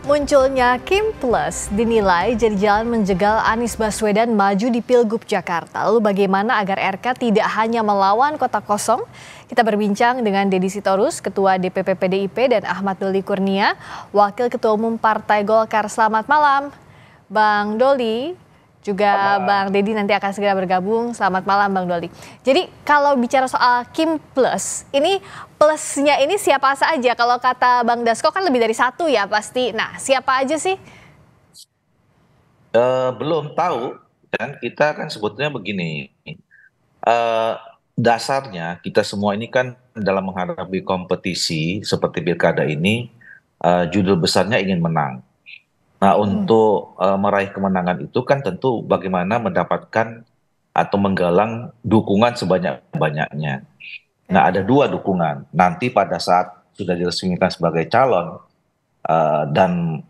Munculnya Kim Plus dinilai jadi jalan menjegal Anies Baswedan maju di Pilgub Jakarta. Lalu bagaimana agar RK tidak hanya melawan kota kosong? Kita berbincang dengan Deddy Sitorus, Ketua DPP PDIP, dan Ahmad Doli Kurnia, Wakil Ketua Umum Partai Golkar. Selamat malam, Bang Doli. Juga Bang Deddy nanti akan segera bergabung. Selamat malam Bang Doli. Jadi kalau bicara soal Kim Plus, ini plusnya ini siapa saja? Kalau kata Bang Dasko kan lebih dari satu ya pasti. Nah siapa aja sih? Belum tahu, dan kita kan sebetulnya begini, dasarnya kita semua ini kan dalam menghadapi kompetisi seperti pilkada ini, judul besarnya ingin menang. Nah, untuk meraih kemenangan itu kan tentu bagaimana mendapatkan atau menggalang dukungan sebanyak-banyaknya. Nah, ada dua dukungan. Nanti pada saat sudah diresmikan sebagai calon dan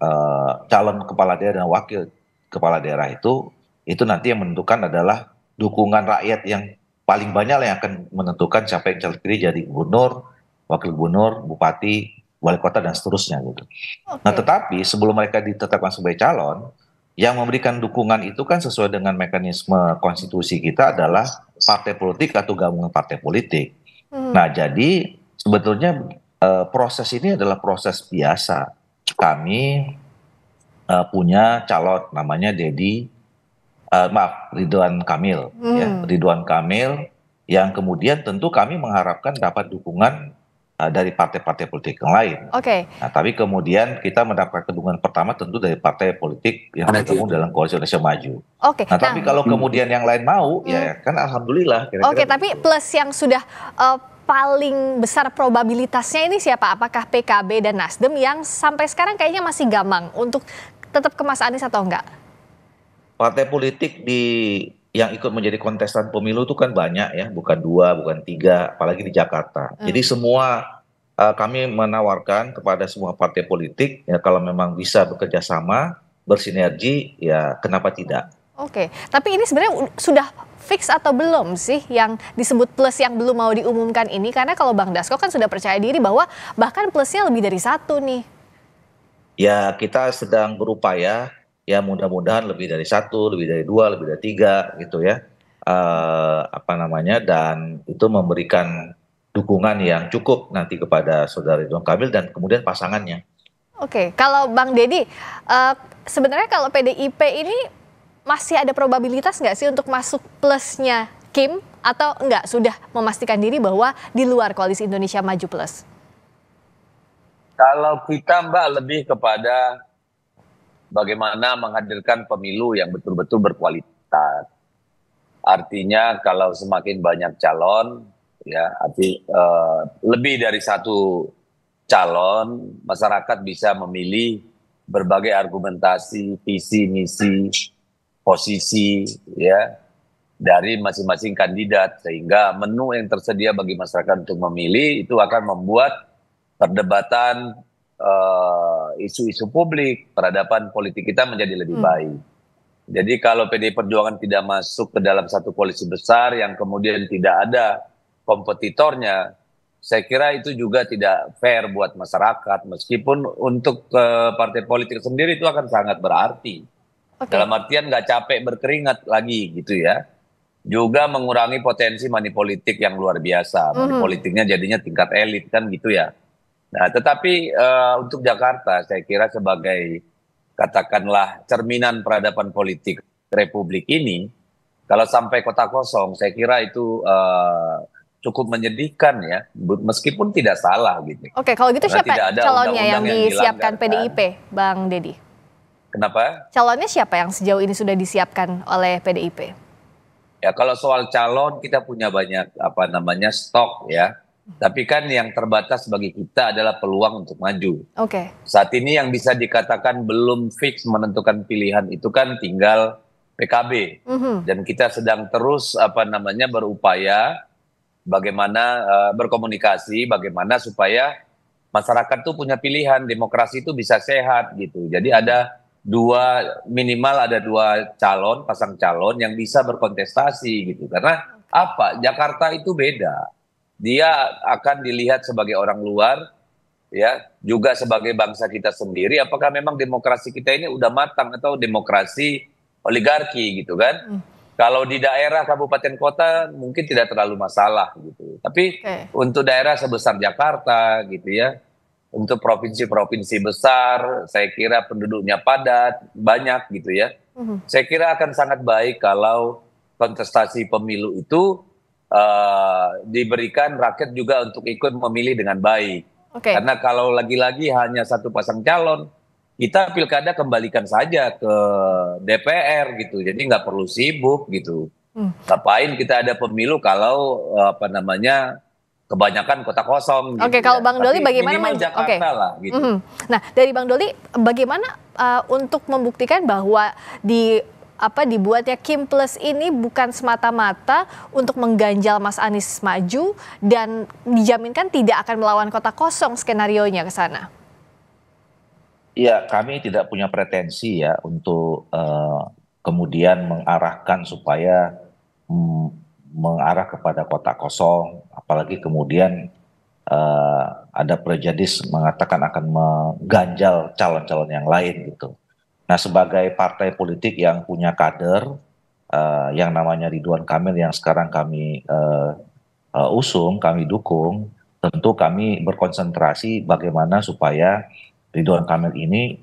calon kepala daerah dan wakil kepala daerah itu nanti yang menentukan adalah dukungan rakyat yang paling banyak lah yang akan menentukan siapa yang terpilih jadi gubernur, wakil gubernur, bupati, wali kota dan seterusnya gitu. Nah, tetapi sebelum mereka ditetapkan sebagai calon, yang memberikan dukungan itu kan sesuai dengan mekanisme konstitusi kita adalah partai politik atau gabungan partai politik. Nah, jadi sebetulnya proses ini adalah proses biasa. Kami punya calon namanya Ridwan Kamil, ya, Ridwan Kamil yang kemudian tentu kami mengharapkan dapat dukungan dari partai-partai politik yang lain. Nah, tapi kemudian kita mendapat dukungan pertama tentu dari partai politik yang bergabung dalam koalisi Indonesia Maju. Nah, tapi kalau kemudian yang lain mau, ya kan alhamdulillah. Tapi plus yang sudah paling besar probabilitasnya ini siapa? Apakah PKB dan Nasdem yang sampai sekarang kayaknya masih gamang untuk tetap ke Mas Anies atau enggak? Partai politik yang ikut menjadi kontestan pemilu itu kan banyak ya, bukan 2, bukan 3, apalagi di Jakarta. Jadi semua kami menawarkan kepada semua partai politik ya kalau memang bisa bekerja sama, bersinergi, ya kenapa tidak? Tapi ini sebenarnya sudah fix atau belum sih yang disebut plus yang belum mau diumumkan ini? Karena kalau Bang Dasko kan sudah percaya diri bahwa bahkan plusnya lebih dari satu nih. Ya kita sedang berupaya, ya mudah-mudahan lebih dari 1, lebih dari 2, lebih dari 3 gitu ya. Dan itu memberikan dukungan yang cukup nanti kepada saudara Ridwan Kamil dan kemudian pasangannya. Kalau Bang Deddy, sebenarnya kalau PDIP ini masih ada probabilitas nggak sih untuk masuk plusnya Kim atau enggak sudah memastikan diri bahwa di luar koalisi Indonesia Maju Plus? Kalau kita Mbak lebih kepada bagaimana menghadirkan pemilu yang betul-betul berkualitas. Artinya kalau semakin banyak calon, ya lebih dari satu calon, masyarakat bisa memilih berbagai argumentasi, visi, misi, posisi, ya dari masing-masing kandidat, sehingga menu yang tersedia bagi masyarakat untuk memilih itu akan membuat perdebatan isu-isu publik, peradaban politik kita menjadi lebih baik. Jadi kalau PDI Perjuangan tidak masuk ke dalam satu koalisi besar yang kemudian tidak ada kompetitornya, saya kira itu juga tidak fair buat masyarakat, meskipun untuk partai politik sendiri itu akan sangat berarti. Dalam artian nggak capek berkeringat lagi gitu ya. Juga mengurangi potensi money politik yang luar biasa. Money politiknya jadinya tingkat elit kan gitu ya. Nah, tetapi untuk Jakarta saya kira sebagai katakanlah cerminan peradaban politik Republik ini, kalau sampai kota kosong saya kira itu cukup menyedihkan ya, meskipun tidak salah gitu. Kalau gitu siapa calonnya yang disiapkan PDIP, Bang Deddy? Kenapa? Calonnya siapa yang sejauh ini sudah disiapkan oleh PDIP? Ya kalau soal calon kita punya banyak stok ya. Tapi kan yang terbatas bagi kita adalah peluang untuk maju. Saat ini yang bisa dikatakan belum fix menentukan pilihan itu kan tinggal PKB. Dan kita sedang terus berupaya bagaimana berkomunikasi, bagaimana supaya masyarakat tuh punya pilihan, demokrasi itu bisa sehat gitu. Jadi minimal ada 2 calon, pasang calon yang bisa berkontestasi gitu. Karena Jakarta itu beda. Dia akan dilihat sebagai orang luar, ya juga sebagai bangsa kita sendiri, apakah memang demokrasi kita ini udah matang atau demokrasi oligarki gitu kan? Kalau di daerah kabupaten kota mungkin tidak terlalu masalah gitu, tapi untuk daerah sebesar Jakarta gitu ya, untuk provinsi-provinsi besar, saya kira penduduknya padat, banyak gitu ya. Saya kira akan sangat baik kalau kontestasi pemilu itu diberikan rakyat juga untuk ikut memilih dengan baik. Karena kalau lagi-lagi hanya satu pasang calon, kita pilkada kembalikan saja ke DPR gitu. Jadi nggak perlu sibuk gitu. Ngapain kita ada pemilu kalau kebanyakan kota kosong. Oke, gitu kalau ya. Bang Doli Tapi bagaimana? minimal Jakarta lah gitu. Nah, dari Bang Doli bagaimana untuk membuktikan bahwa dibuatnya Kim Plus ini bukan semata-mata untuk mengganjal Mas Anies maju dan dijaminkan tidak akan melawan kota kosong skenarionya ke sana? Ya, kami tidak punya pretensi ya untuk kemudian mengarahkan supaya mengarah kepada kota kosong, apalagi kemudian ada prejudis mengatakan akan mengganjal calon-calon yang lain gitu. Nah, sebagai partai politik yang punya kader, yang namanya Ridwan Kamil yang sekarang kami usung, kami dukung, tentu kami berkonsentrasi bagaimana supaya Ridwan Kamil ini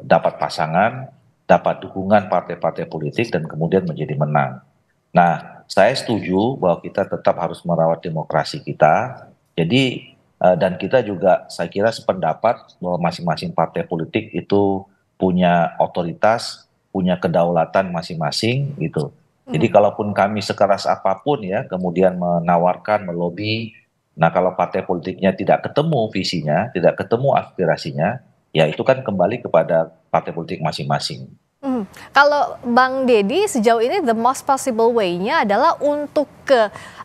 dapat pasangan, dapat dukungan partai-partai politik dan kemudian menjadi menang. Nah, saya setuju bahwa kita tetap harus merawat demokrasi kita. Jadi dan kita juga saya kira sependapat bahwa masing-masing partai politik itu punya otoritas, punya kedaulatan masing-masing gitu. Jadi kalaupun kami sekeras apapun ya kemudian menawarkan, melobi, nah kalau partai politiknya tidak ketemu visinya, tidak ketemu aspirasinya, ya itu kan kembali kepada partai politik masing-masing. Kalau Bang Deddy sejauh ini the most possible way-nya adalah untuk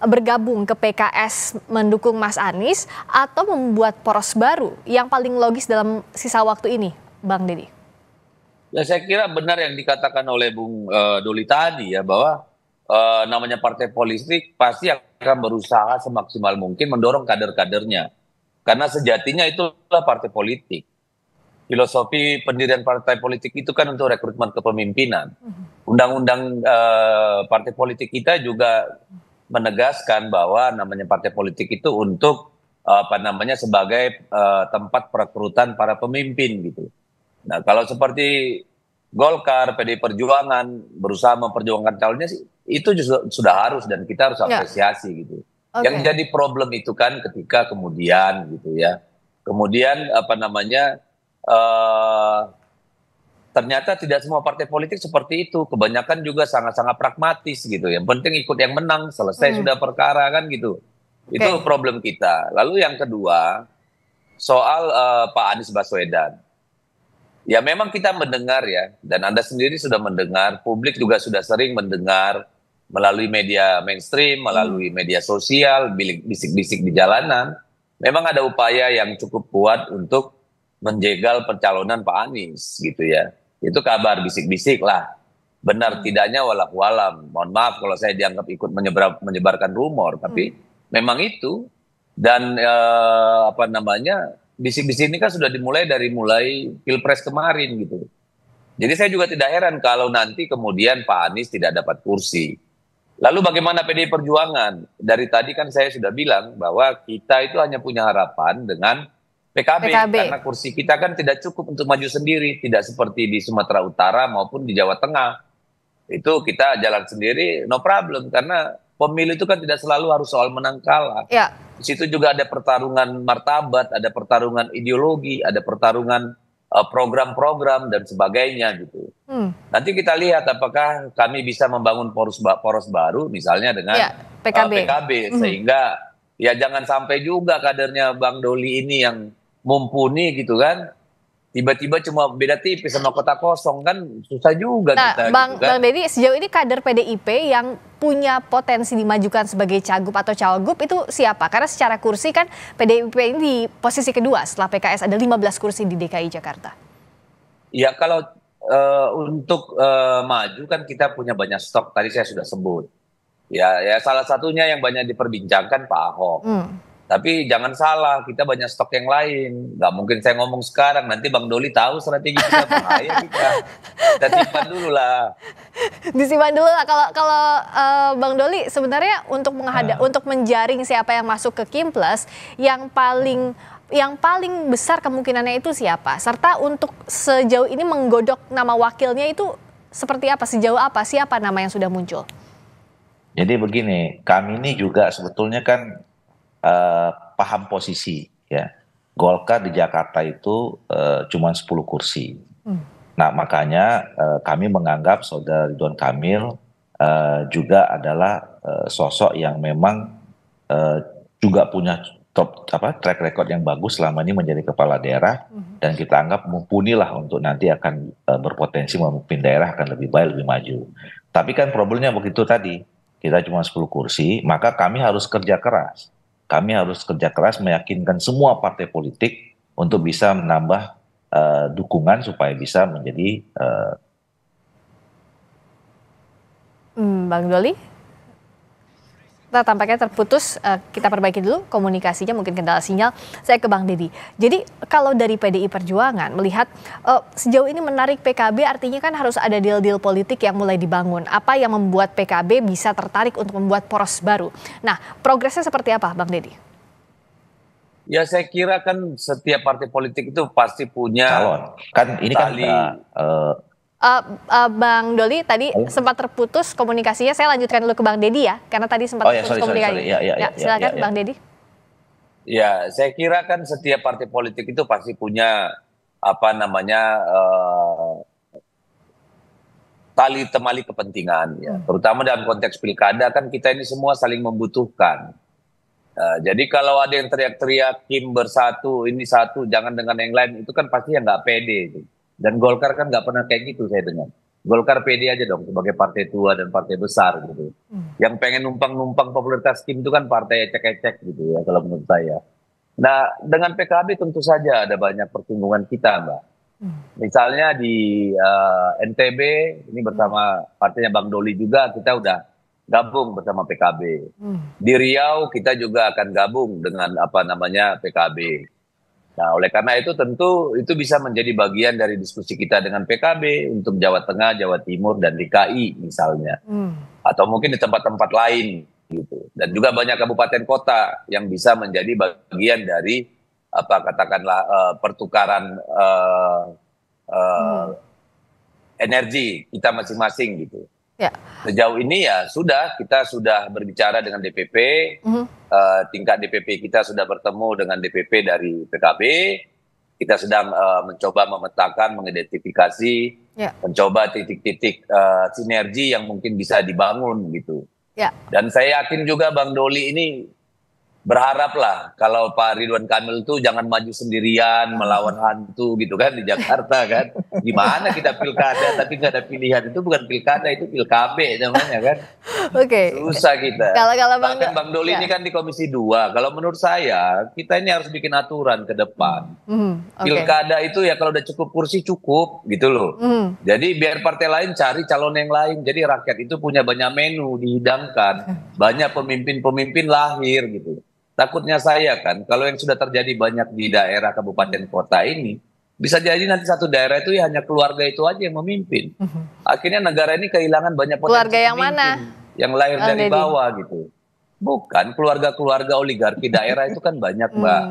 bergabung ke PKS mendukung Mas Anies atau membuat poros baru yang paling logis dalam sisa waktu ini, Bang Deddy? Ya saya kira benar yang dikatakan oleh Bung Doli tadi ya, bahwa namanya partai politik pasti akan berusaha semaksimal mungkin mendorong kader-kadernya. Karena sejatinya itulah partai politik. Filosofi pendirian partai politik itu kan untuk rekrutmen kepemimpinan. Undang-undang partai politik kita juga menegaskan bahwa namanya partai politik itu untuk sebagai tempat perekrutan para pemimpin gitu. Nah, kalau seperti Golkar, PDI Perjuangan berusaha memperjuangkan calonnya sih, itu sudah harus dan kita harus apresiasi gitu. Yang jadi problem itu kan ketika kemudian gitu ya, kemudian ternyata tidak semua partai politik seperti itu. Kebanyakan juga sangat-sangat pragmatis gitu. Yang penting ikut yang menang, selesai sudah perkara kan gitu. Itu problem kita. Lalu yang kedua, soal Pak Anies Baswedan. Ya memang kita mendengar ya, dan Anda sendiri sudah mendengar, publik juga sudah sering mendengar melalui media mainstream, melalui media sosial, bisik-bisik di jalanan. Memang ada upaya yang cukup kuat untuk menjegal pencalonan Pak Anies gitu ya. Itu kabar bisik-bisik lah. Benar tidaknya walau alam. Mohon maaf kalau saya dianggap ikut menyebarkan rumor, tapi memang itu. Dan bisik-bisik ini kan sudah dimulai dari Pilpres kemarin gitu. Jadi saya juga tidak heran kalau nanti kemudian Pak Anies tidak dapat kursi. Lalu bagaimana PDI Perjuangan? Dari tadi kan saya sudah bilang bahwa kita itu hanya punya harapan dengan PKB. Karena kursi kita kan tidak cukup untuk maju sendiri. Tidak seperti di Sumatera Utara maupun di Jawa Tengah. Itu kita jalan sendiri, no problem. Karena pemilu itu kan tidak selalu harus soal menang kalah. Di situ juga ada pertarungan martabat, ada pertarungan ideologi, ada pertarungan program-program dan sebagainya gitu. Nanti kita lihat apakah kami bisa membangun poros baru misalnya dengan PKB. Sehingga ya jangan sampai juga kadernya Bang Doli ini yang mumpuni gitu kan. Tiba-tiba cuma beda tipis sama kota kosong kan susah juga kita. Bang Deddy, sejauh ini kader PDIP yang punya potensi dimajukan sebagai cagup atau cawagup itu siapa? Karena secara kursi kan PDIP ini di posisi kedua setelah PKS ada 15 kursi di DKI Jakarta. Ya kalau untuk maju kan kita punya banyak stok, tadi saya sudah sebut. Ya salah satunya yang banyak diperbincangkan Pak Ahok. Tapi jangan salah, kita banyak stok yang lain. Nggak mungkin saya ngomong sekarang, nanti Bang Doli tahu strategi kita, bahaya kita. Kita simpan dulu lah. Disimpan dulu lah. Kalau Bang Doli sebenarnya untuk menjaring siapa yang masuk ke Kimples, yang paling besar kemungkinannya itu siapa? Serta untuk sejauh ini menggodok nama wakilnya itu seperti apa? Sejauh apa? Siapa nama yang sudah muncul? Jadi begini, kami ini juga sebetulnya kan paham posisi ya. Golkar di Jakarta itu cuma 10 kursi. Nah, makanya kami menganggap Saudara Ridwan Kamil juga adalah sosok yang memang juga punya track record yang bagus selama ini menjadi kepala daerah, dan kita anggap mumpuni lah untuk nanti akan berpotensi memimpin daerah akan lebih baik, lebih maju. Tapi kan problemnya begitu tadi, kita cuma 10 kursi, maka kami harus kerja keras. Kami harus kerja keras meyakinkan semua partai politik untuk bisa menambah dukungan supaya bisa menjadi Bang Doli, kita tampaknya terputus, kita perbaiki dulu komunikasinya, mungkin kendala sinyal. Saya ke Bang Deddy. Jadi kalau dari PDI Perjuangan melihat sejauh ini menarik PKB, artinya kan harus ada deal-deal politik yang mulai dibangun. Apa yang membuat PKB bisa tertarik untuk membuat poros baru? Nah, progresnya seperti apa, Bang Deddy? Ya, saya kira kan setiap partai politik itu pasti punya calon. Kan ini kan Bang Doli tadi sempat terputus komunikasinya. Saya lanjutkan dulu ke Bang Deddy ya, karena tadi sempat terputus komunikasi. Silakan Bang Deddy. Ya, saya kira kan setiap partai politik itu pasti punya tali temali kepentingan ya. Terutama dalam konteks pilkada kan kita ini semua saling membutuhkan. Jadi kalau ada yang teriak-teriak Kim bersatu, ini satu, jangan dengan yang lain, itu kan pasti yang nggak pede itu. Dan Golkar kan nggak pernah kayak gitu saya dengar. Golkar pede aja dong sebagai partai tua dan partai besar gitu. Yang pengen numpang-numpang popularitas Kim itu kan partai ecek-ecek gitu ya kalau menurut saya. Nah, dengan PKB tentu saja ada banyak pertimbangan kita, Mbak. Misalnya di NTB ini bersama partainya Bang Doli juga kita udah gabung bersama PKB. Di Riau kita juga akan gabung dengan PKB. Nah, oleh karena itu tentu itu bisa menjadi bagian dari diskusi kita dengan PKB untuk Jawa Tengah, Jawa Timur, dan DKI misalnya. Atau mungkin di tempat-tempat lain gitu. Dan juga banyak kabupaten kota yang bisa menjadi bagian dari pertukaran energi kita masing-masing gitu. Ya. Sejauh ini ya kita sudah berbicara dengan DPP, tingkat DPP kita sudah bertemu dengan DPP dari PKB, kita sedang mencoba memetakan, mengidentifikasi, mencoba titik-titik sinergi yang mungkin bisa dibangun gitu. Ya. Dan saya yakin juga Bang Doli ini berharaplah kalau Pak Ridwan Kamil tuh jangan maju sendirian melawan hantu gitu kan di Jakarta kan. Gimana kita pilkada tapi nggak ada pilihan, itu bukan pilkada, itu pilkabe namanya kan. Oke. Susah kita. Kalau bahkan Bang Doli ini kan di Komisi 2. Kalau menurut saya kita ini harus bikin aturan ke depan. Pilkada itu ya kalau udah cukup kursi cukup gitu loh. Jadi biar partai lain cari calon yang lain. Jadi rakyat itu punya banyak menu dihidangkan, banyak pemimpin-pemimpin lahir gitu. Takutnya saya kan, kalau yang sudah terjadi banyak di daerah kabupaten kota ini, bisa jadi nanti satu daerah itu ya hanya keluarga itu aja yang memimpin. Akhirnya negara ini kehilangan banyak potensi keluarga yang mana? Yang lahir dari bawah gitu. Bukan, keluarga-keluarga oligarki daerah itu kan banyak, Mbak.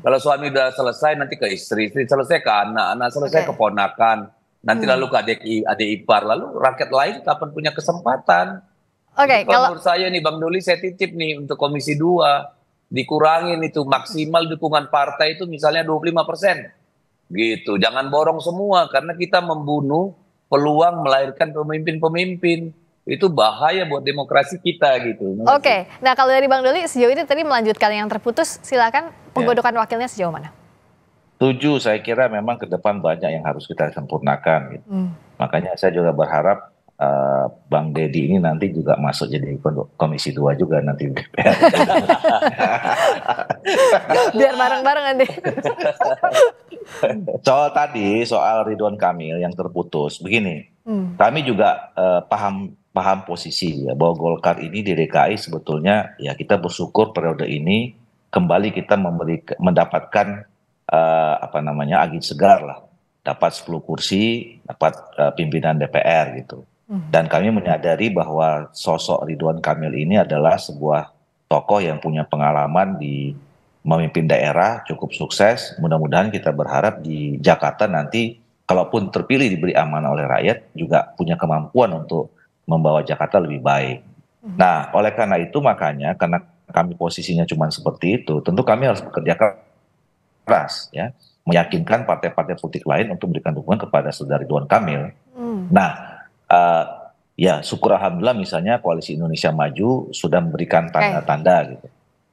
Kalau suami udah selesai, nanti ke istri selesai ke anak selesai ke ponakan, nanti lalu ke adik ipar, lalu rakyat lain kapan punya kesempatan. Kalau menurut saya nih Bang Doli, saya titip nih untuk Komisi 2. Dikurangin itu maksimal dukungan partai itu misalnya 25%. Gitu. Jangan borong semua karena kita membunuh peluang melahirkan pemimpin-pemimpin. Itu bahaya buat demokrasi kita gitu. Nah kalau dari Bang Doli sejauh ini tadi melanjutkan yang terputus, silakan penggodokan wakilnya sejauh mana? Setuju, saya kira memang ke depan banyak yang harus kita sempurnakan gitu. Makanya saya juga berharap Bang Deddy ini nanti juga masuk jadi Komisi 2 juga nanti DPR. Biar bareng-bareng nanti. Soal Ridwan Kamil yang terputus, begini, kami juga paham posisi ya bahwa Golkar ini di DKI sebetulnya ya kita bersyukur periode ini kembali kita mendapatkan angin segar lah, dapat 10 kursi, dapat pimpinan DPR gitu. Dan kami menyadari bahwa sosok Ridwan Kamil ini adalah sebuah tokoh yang punya pengalaman di memimpin daerah, cukup sukses. Mudah-mudahan kita berharap di Jakarta nanti kalaupun terpilih diberi amanah oleh rakyat juga punya kemampuan untuk membawa Jakarta lebih baik. Nah, oleh karena itu makanya karena kami posisinya cuma seperti itu, tentu kami harus bekerja keras ya, meyakinkan partai-partai politik lain untuk memberikan dukungan kepada saudara Ridwan Kamil. Nah, ya syukur alhamdulillah misalnya Koalisi Indonesia Maju sudah memberikan tanda-tanda gitu.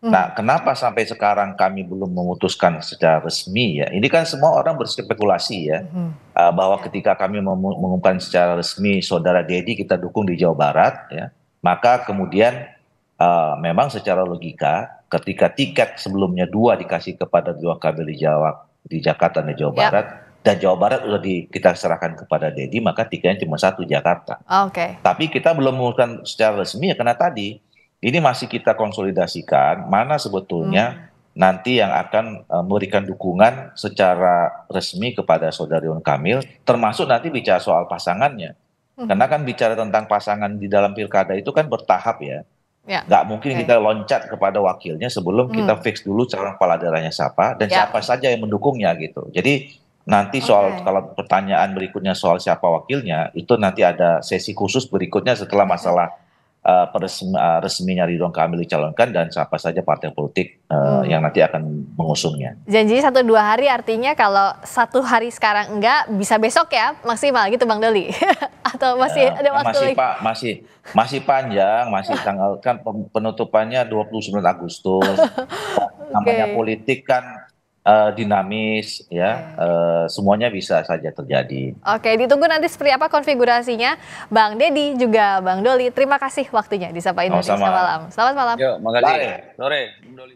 Nah, kenapa sampai sekarang kami belum memutuskan secara resmi ya? Ini kan semua orang berspekulasi ya, bahwa ketika kami mengumumkan secara resmi saudara Dedi kita dukung di Jawa Barat ya, maka kemudian memang secara logika ketika tiket sebelumnya 2 dikasih kepada Ridwan Kamil di Jakarta dan Jawa Barat, dan Jawa Barat udah kita serahkan kepada Dedi, maka tiketnya cuma 1 Jakarta. Tapi kita belum mengumumkan secara resmi ya, karena tadi ini masih kita konsolidasikan mana sebetulnya nanti yang akan memberikan dukungan secara resmi kepada saudara Ridwan Kamil, termasuk nanti bicara soal pasangannya. Karena kan bicara tentang pasangan di dalam pilkada itu kan bertahap ya. Nggak mungkin kita loncat kepada wakilnya sebelum kita fix dulu calon kepala daerahnya siapa dan siapa saja yang mendukungnya gitu. Jadi nanti kalau pertanyaan berikutnya soal siapa wakilnya, itu nanti ada sesi khusus berikutnya setelah masalah resminya Ridwan Kamil dicalonkan dan siapa saja partai politik yang nanti akan mengusungnya. Janjinya 1-2 hari, artinya kalau 1 hari sekarang enggak, bisa besok ya maksimal gitu Bang Doli? Atau masih ada waktu lagi? Masih panjang, masih tanggal kan penutupannya 29 Agustus. Namanya politik kan dinamis ya, semuanya bisa saja terjadi. Oke, ditunggu nanti seperti apa konfigurasinya. Bang Dedi juga Bang Doli, terima kasih waktunya di Sapa Indonesia Malam. Selamat malam. Yuk, makasih. Sore, Bang Doli.